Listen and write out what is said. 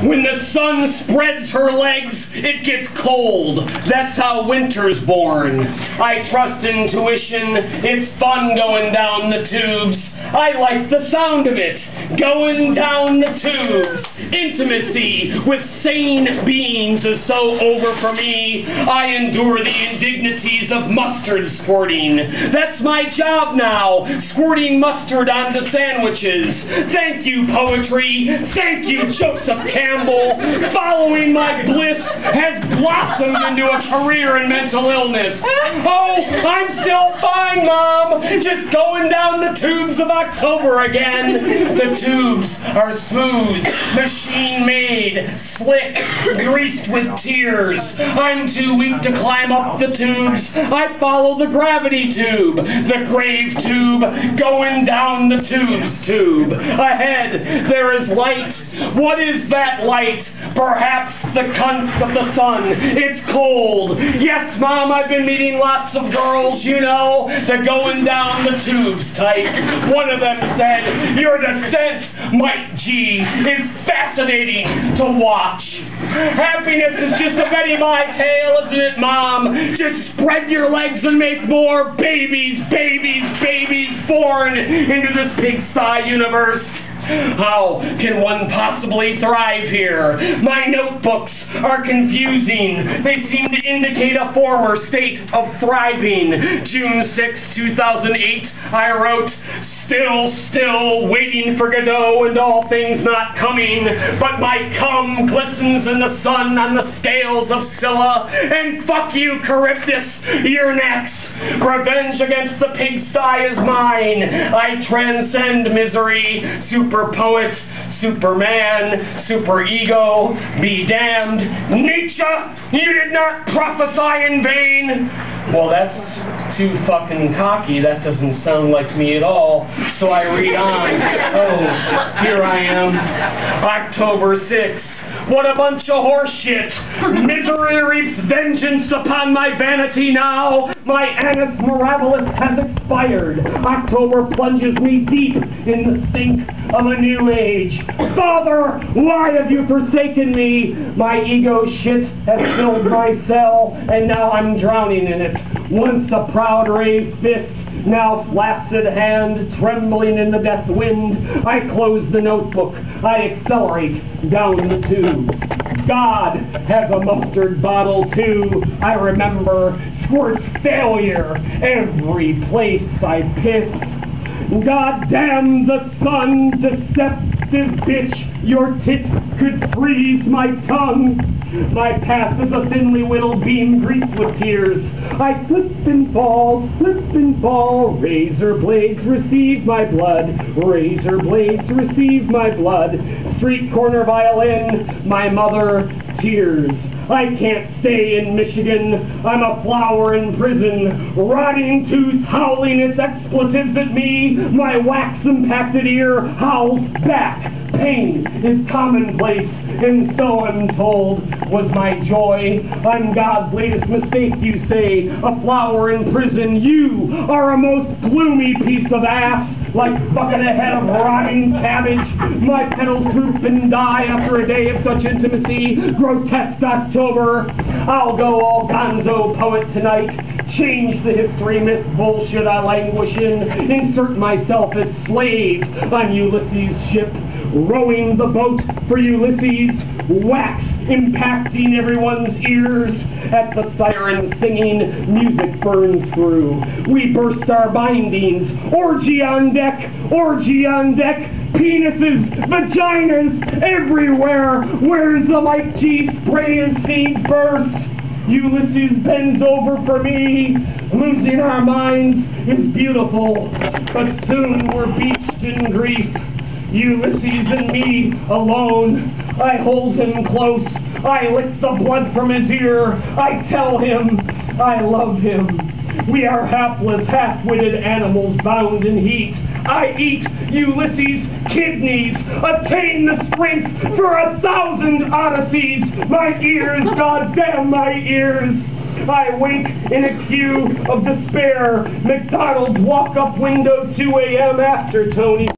When the sun spreads her legs, it gets cold. That's how winter's born. I trust intuition. It's fun going down the tubes. I like the sound of it. Going down the tubes. Intimacy with sane beings is so over for me. I endure the indignities of mustard squirting. That's my job now, squirting mustard onto sandwiches. Thank you, poetry. Thank you, Joseph Campbell. Following my bliss has blossomed into a career in mental illness. Oh, I'm still fine, Mom. Just going down the tubes of October again. The tubes are smooth, machine-made, slick, greased with tears. I'm too weak to climb up the tubes. I follow the gravity tube, the grave tube, going down the tube. Ahead, there is light. What is that light? Perhaps the cunt of the sun. It's cold. Yes, Mom, I've been meeting lots of girls, you know, the going down the tubes type. One of them said, your descent, Mike G, is fascinating to watch. Happiness is just a Betty My tale, isn't it, Mom? Just spread your legs and make more babies born into this pigsty universe. How can one possibly thrive here? My notebooks are confusing. They seem to indicate a former state of thriving. June 6, 2008, I wrote, Still waiting for Godot and all things not coming, but my cum glistens in the sun on the scales of Scylla, and fuck you, Charybdis, you're next. Revenge against the pigsty is mine. I transcend misery, super poet, Superman, super ego, be damned. Nietzsche, you did not prophesy in vain. Well, that's too fucking cocky. That doesn't sound like me at all. So I read on. Oh, here I am. October 6th. What a bunch of horseshit. Misery reaps vengeance upon my vanity now. My annus mirabilis has expired. October plunges me deep in the stink of a new age. Father, why have you forsaken me? My ego shit has filled my cell, and now I'm drowning in it. Once a proud raised fist, now flaccid hand trembling in the death wind. I close the notebook. I accelerate down the tubes. God has a mustard bottle too. I remember squirts failure every place I piss. God damn the sun, deceptive bitch. Your tit could freeze my tongue. My path is a thinly whittled beam greased with tears. I slip and fall, razor blades receive my blood, razor blades receive my blood. Street corner violin, my mother tears. I can't stay in Michigan. I'm a flower in prison. Rotting tooth howling its expletives at me. My wax-impacted ear howls back. Pain is commonplace, and so I'm told was my joy. I'm God's latest mistake, you say. A flower in prison. You are a most gloomy piece of ass. Like fucking a head of rotting cabbage. My petals droop and die after a day of such intimacy. Grotesque October. I'll go all gonzo poet tonight. Change the history myth bullshit I languish in. Insert myself as slave on Ulysses' ship. Rowing the boat for Ulysses. Wax impacting everyone's ears. At the siren singing, music burns through. We burst our bindings. Orgy on deck, orgy on deck. Penises, vaginas, everywhere. Where's the Mike G spray and seed burst? Ulysses bends over for me. Losing our minds is beautiful, but soon we're beached in grief. Ulysses and me alone. I hold him close. I lick the blood from his ear. I tell him I love him. We are hapless, half-witted animals bound in heat. I eat Ulysses' kidneys, attain the strength for 1,000 odysseys. My ears, goddamn my ears. I wink in a queue of despair. McDonald's walk-up window 2 a.m. after Tony.